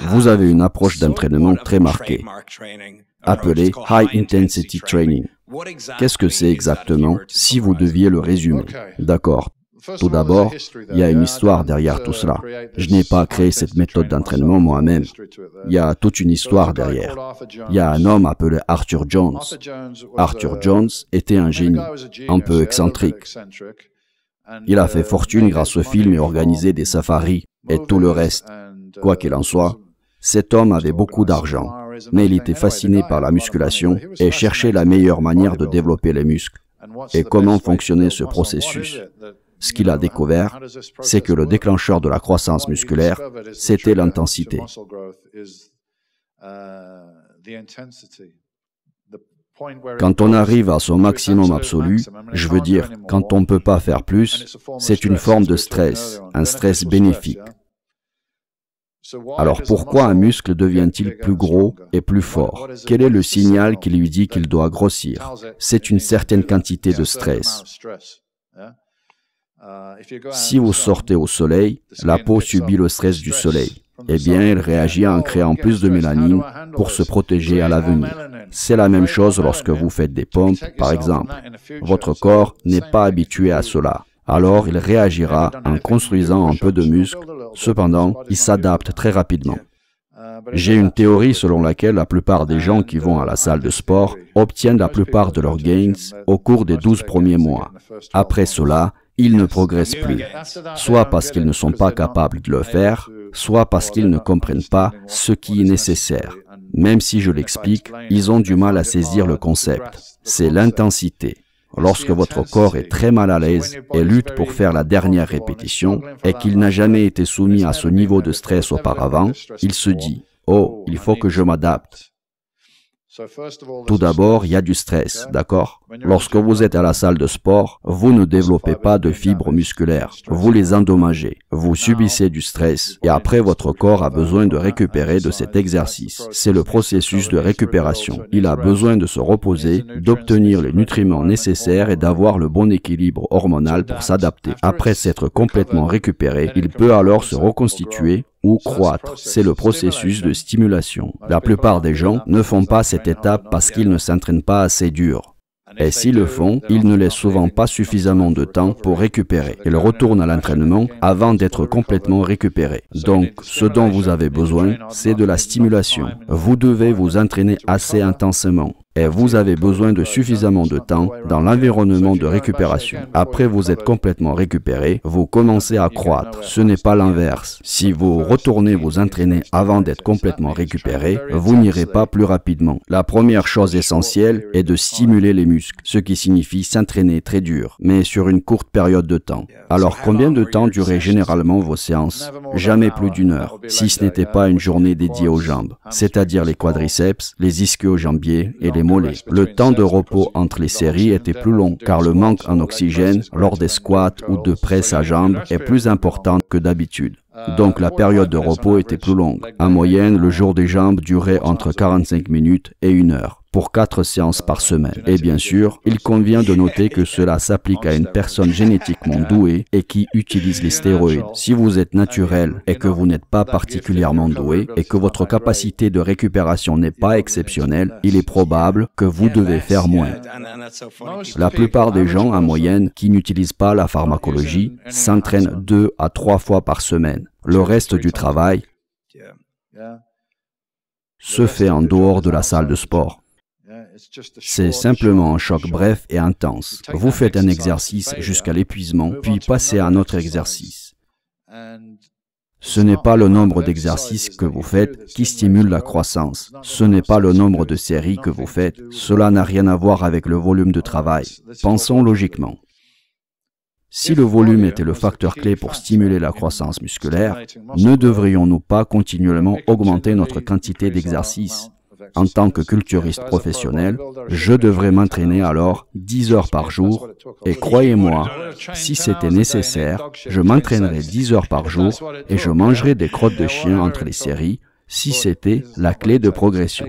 Vous avez une approche d'entraînement très marquée, appelée High Intensity Training. Qu'est-ce que c'est exactement, si vous deviez le résumer? D'accord. Tout d'abord, il y a une histoire derrière tout cela. Je n'ai pas créé cette méthode d'entraînement moi-même. Il y a toute une histoire derrière. Il y a un homme appelé Arthur Jones. Arthur Jones était un génie, un peu excentrique. Il a fait fortune grâce au film et organisé des safaris et tout le reste. Quoi qu'il en soit, cet homme avait beaucoup d'argent, mais il était fasciné par la musculation et cherchait la meilleure manière de développer les muscles. Et comment fonctionnait ce processus? Ce qu'il a découvert, c'est que le déclencheur de la croissance musculaire, c'était l'intensité. Quand on arrive à son maximum absolu, je veux dire, quand on ne peut pas faire plus, c'est une forme de stress, un stress bénéfique. Alors pourquoi un muscle devient-il plus gros et plus fort? Quel est le signal qui lui dit qu'il doit grossir? C'est une certaine quantité de stress. Si vous sortez au soleil, la peau subit le stress du soleil. Eh bien, elle réagit en créant plus de mélanine pour se protéger à l'avenir. C'est la même chose lorsque vous faites des pompes, par exemple. Votre corps n'est pas habitué à cela. Alors, il réagira en construisant un peu de muscle. Cependant, il s'adapte très rapidement. J'ai une théorie selon laquelle la plupart des gens qui vont à la salle de sport obtiennent la plupart de leurs gains au cours des 12 premiers mois. Après cela, ils ne progressent plus, soit parce qu'ils ne sont pas capables de le faire, soit parce qu'ils ne comprennent pas ce qui est nécessaire. Même si je l'explique, ils ont du mal à saisir le concept. C'est l'intensité. Lorsque votre corps est très mal à l'aise et lutte pour faire la dernière répétition et qu'il n'a jamais été soumis à ce niveau de stress auparavant, il se dit « Oh, il faut que je m'adapte ». Tout d'abord, il y a du stress, d'accord? Lorsque vous êtes à la salle de sport, vous ne développez pas de fibres musculaires, vous les endommagez, vous subissez du stress et après votre corps a besoin de récupérer de cet exercice. C'est le processus de récupération. Il a besoin de se reposer, d'obtenir les nutriments nécessaires et d'avoir le bon équilibre hormonal pour s'adapter. Après s'être complètement récupéré, il peut alors se reconstituer ou croître. C'est le processus de stimulation. La plupart des gens ne font pas cette étape parce qu'ils ne s'entraînent pas assez dur. Et s'ils le font, ils ne laissent souvent pas suffisamment de temps pour récupérer. Ils retournent à l'entraînement avant d'être complètement récupérés. Donc, ce dont vous avez besoin, c'est de la stimulation. Vous devez vous entraîner assez intensément. Et vous avez besoin de suffisamment de temps dans l'environnement de récupération. Après vous êtes complètement récupéré, vous commencez à croître. Ce n'est pas l'inverse. Si vous retournez vous entraîner avant d'être complètement récupéré, vous n'irez pas plus rapidement. La première chose essentielle est de stimuler les muscles, ce qui signifie s'entraîner très dur, mais sur une courte période de temps. Alors combien de temps duraient généralement vos séances? Jamais plus d'1 heure, si ce n'était pas une journée dédiée aux jambes, c'est-à-dire les quadriceps, les ischio-jambiers et les mollets. Le temps de repos entre les séries était plus long, car le manque en oxygène lors des squats ou de presse à jambes est plus important que d'habitude. Donc la période de repos était plus longue. En moyenne, le jour des jambes durait entre 45 minutes et 1 heure, pour 4 séances par semaine. Et bien sûr, il convient de noter que cela s'applique à une personne génétiquement douée et qui utilise les stéroïdes. Si vous êtes naturel et que vous n'êtes pas particulièrement doué et que votre capacité de récupération n'est pas exceptionnelle, il est probable que vous devez faire moins. La plupart des gens, en moyenne, qui n'utilisent pas la pharmacologie, s'entraînent 2 à 3 fois par semaine. Le reste du travail se fait en dehors de la salle de sport. C'est simplement un choc bref et intense. Vous faites un exercice jusqu'à l'épuisement, puis passez à un autre exercice. Ce n'est pas le nombre d'exercices que vous faites qui stimule la croissance. Ce n'est pas le nombre de séries que vous faites. Cela n'a rien à voir avec le volume de travail. Pensons logiquement. Si le volume était le facteur clé pour stimuler la croissance musculaire, ne devrions-nous pas continuellement augmenter notre quantité d'exercices? En tant que culturiste professionnel, je devrais m'entraîner alors 10 heures par jour et croyez-moi, si c'était nécessaire, je m'entraînerais 10 heures par jour et je mangerais des crottes de chien entre les séries si c'était la clé de progression.